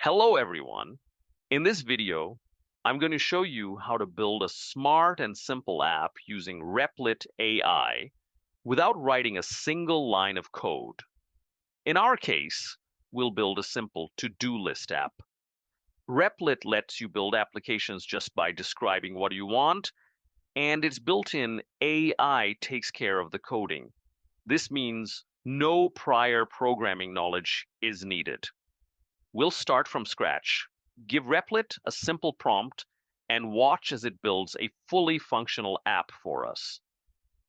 Hello everyone. In this video, I'm going to show you how to build a smart and simple app using Replit AI without writing a single line of code. In our case, we'll build a simple to-do list app. Replit lets you build applications just by describing what you want, and its built-in AI takes care of the coding. This means no prior programming knowledge is needed. We'll start from scratch, give Replit a simple prompt, and watch as it builds a fully functional app for us.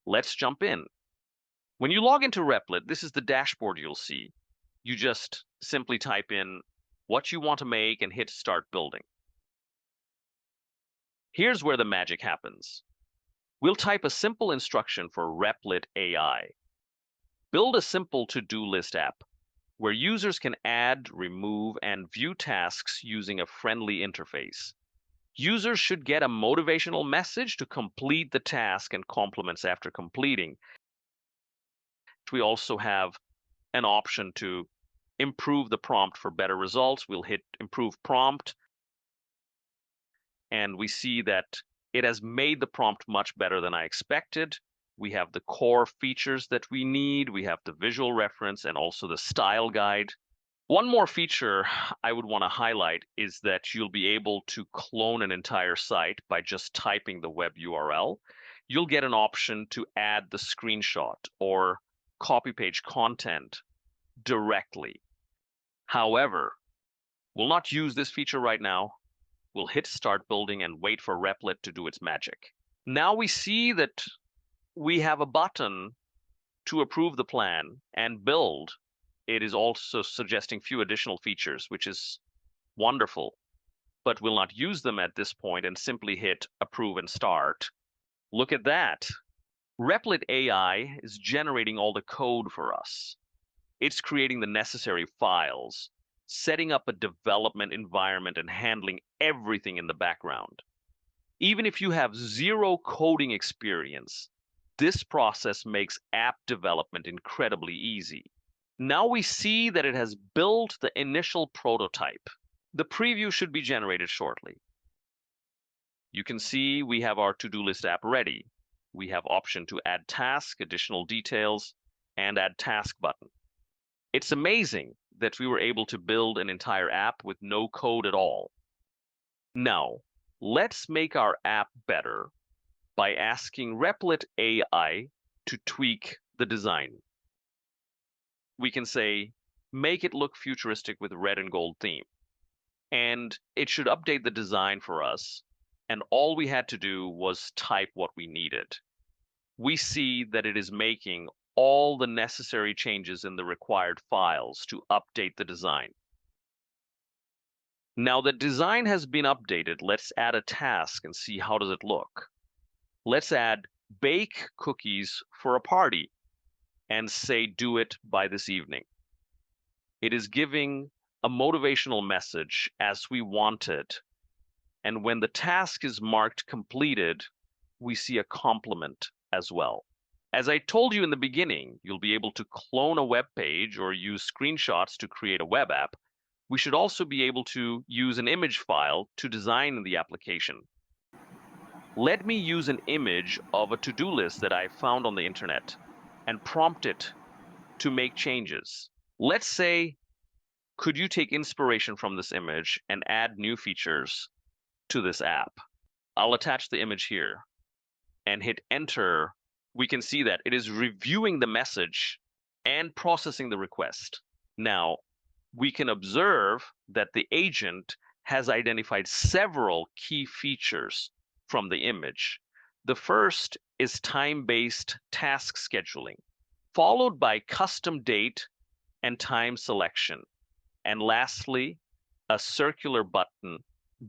Let's jump in. When you log into Replit, this is the dashboard you'll see. You just simply type in what you want to make and hit Start Building. Here's where the magic happens. We'll type a simple instruction for Replit AI. Build a simple to-do list app where users can add, remove, and view tasks using a friendly interface. Users should get a motivational message to complete the task and compliments after completing. We also have an option to improve the prompt for better results. We'll hit Improve Prompt, and we see that it has made the prompt much better than I expected. We have the core features that we need. We have the visual reference and also the style guide. One more feature I would want to highlight is that you'll be able to clone an entire site by just typing the web URL. You'll get an option to add the screenshot or copy page content directly. However, we'll not use this feature right now. We'll hit Start Building and wait for Replit to do its magic. Now we see that we have a button to approve the plan and build. It is also suggesting few additional features, which is wonderful, but we'll not use them at this point and simply hit Approve and Start. Look at that. Replit AI is generating all the code for us. It's creating the necessary files, setting up a development environment, and handling everything in the background. Even if you have zero coding experience, this process makes app development incredibly easy. Now we see that it has built the initial prototype. The preview should be generated shortly. You can see we have our to-do list app ready. We have option to add task, additional details, and add task button. It's amazing that we were able to build an entire app with no code at all. Now, let's make our app better by asking Replit AI to tweak the design. We can say, make it look futuristic with red and gold theme. And it should update the design for us. And all we had to do was type what we needed. We see that it is making all the necessary changes in the required files to update the design. Now that design has been updated, let's add a task and see how does it look. Let's add bake cookies for a party and say do it by this evening. It is giving a motivational message as we wanted. And when the task is marked completed, we see a compliment as well. As I told you in the beginning, you'll be able to clone a web page or use screenshots to create a web app. We should also be able to use an image file to design the application. Let me use an image of a to-do list that I found on the internet and prompt it to make changes. Let's say, could you take inspiration from this image and add new features to this app? I'll attach the image here and hit enter. We can see that it is reviewing the message and processing the request. Now, we can observe that the agent has identified several key features from the image. The first is time-based task scheduling, followed by custom date and time selection. And lastly, a circular button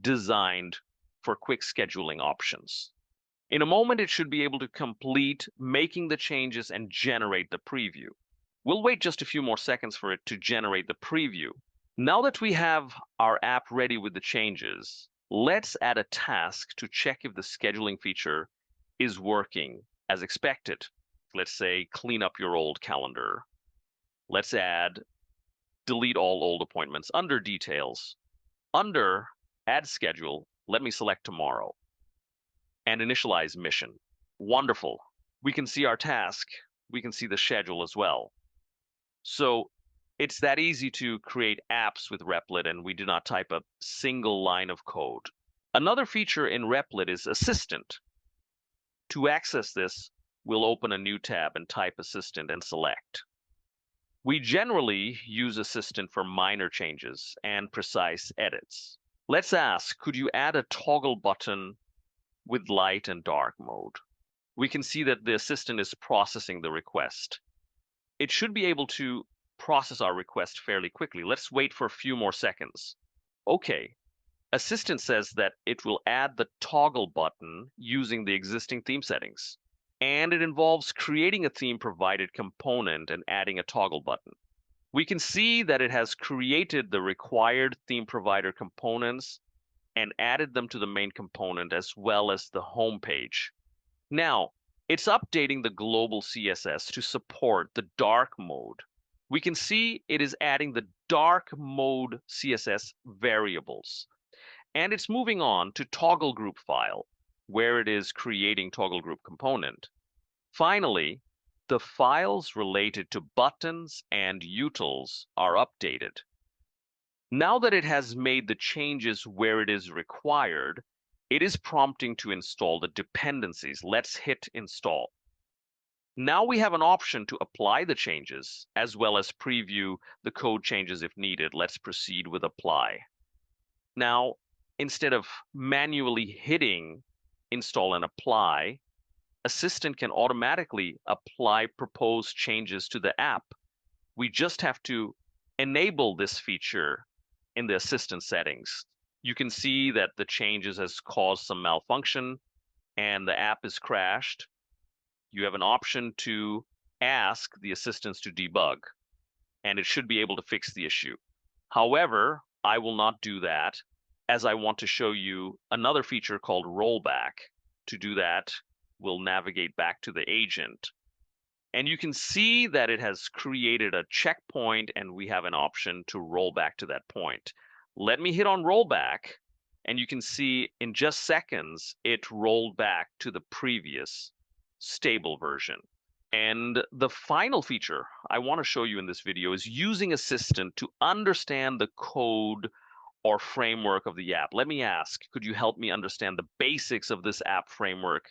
designed for quick scheduling options. In a moment, it should be able to complete making the changes and generate the preview. We'll wait just a few more seconds for it to generate the preview. Now that we have our app ready with the changes, let's add a task to check if the scheduling feature is working as expected. Let's say clean up your old calendar. Let's add delete all old appointments under details. Under Add Schedule, let me select tomorrow and initialize mission. Wonderful. We can see our task. We can see the schedule as well. So it's that easy to create apps with Replit, and we do not type a single line of code. Another feature in Replit is Assistant. To access this, we'll open a new tab and type Assistant and select. We generally use Assistant for minor changes and precise edits. Let's ask, could you add a toggle button with light and dark mode? We can see that the Assistant is processing the request. It should be able to process our request fairly quickly. Let's wait for a few more seconds. Okay, Assistant says that it will add the toggle button using the existing theme settings. And it involves creating a theme provided component and adding a toggle button. We can see that it has created the required theme provider components and added them to the main component as well as the home page. Now, it's updating the global CSS to support the dark mode. We can see it is adding the dark mode CSS variables. And it's moving on to toggle group file, where it is creating toggle group component. Finally, the files related to buttons and utils are updated. Now that it has made the changes where it is required, it is prompting to install the dependencies. Let's hit install. Now we have an option to apply the changes as well as preview the code changes if needed. Let's proceed with apply. Now, instead of manually hitting install and apply, Assistant can automatically apply proposed changes to the app. We just have to enable this feature in the Assistant settings. You can see that the changes has caused some malfunction and the app is crashed. You have an option to ask the assistants to debug, and it should be able to fix the issue. However, I will not do that, as I want to show you another feature called rollback. To do that, we'll navigate back to the agent. And you can see that it has created a checkpoint and we have an option to roll back to that point. Let me hit on rollback and you can see in just seconds, it rolled back to the previous stable version. And the final feature I want to show you in this video is using Assistant to understand the code or framework of the app. Let me ask, could you help me understand the basics of this app framework?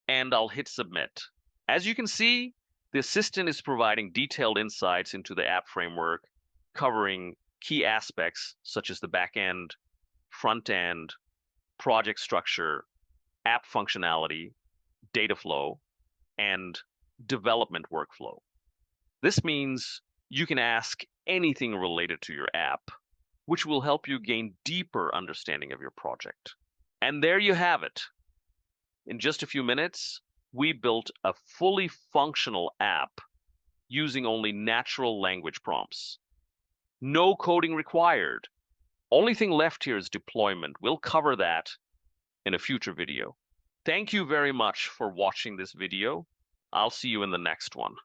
And I'll hit submit. As you can see, the Assistant is providing detailed insights into the app framework, covering key aspects such as the back-end, front-end, project structure, app functionality, data flow, and development workflow. This means you can ask anything related to your app, which will help you gain deeper understanding of your project. And there you have it. In just a few minutes, we built a fully functional app using only natural language prompts. No coding required. Only thing left here is deployment. We'll cover that in a future video. Thank you very much for watching this video. I'll see you in the next one.